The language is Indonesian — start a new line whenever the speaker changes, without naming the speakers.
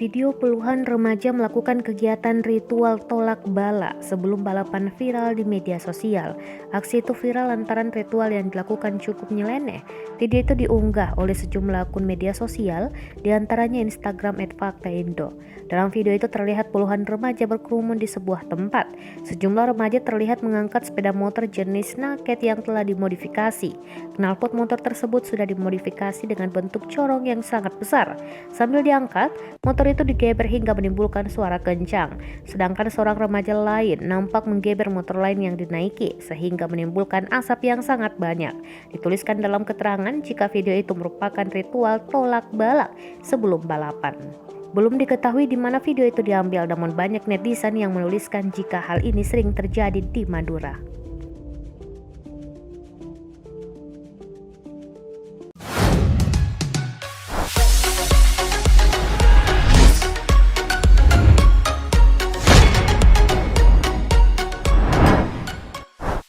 Video puluhan remaja melakukan kegiatan ritual tolak bala sebelum balapan viral di media sosial. Aksi itu viral lantaran ritual yang dilakukan cukup nyeleneh. Video itu diunggah oleh sejumlah akun media sosial, diantaranya Instagram @faktaindo. Dalam video itu terlihat puluhan remaja berkerumun di sebuah tempat. Sejumlah remaja terlihat mengangkat sepeda motor jenis naked yang telah dimodifikasi. Knalpot motor tersebut sudah dimodifikasi dengan bentuk corong yang sangat besar. Sambil diangkat, motor itu digeber hingga menimbulkan suara kencang, sedangkan seorang remaja lain nampak menggeber motor lain yang dinaiki sehingga menimbulkan asap yang sangat banyak. Dituliskan dalam keterangan jika video itu merupakan ritual tolak bala sebelum balapan. Belum diketahui di mana video itu diambil, namun banyak netizen yang menuliskan jika hal ini sering terjadi di Madura.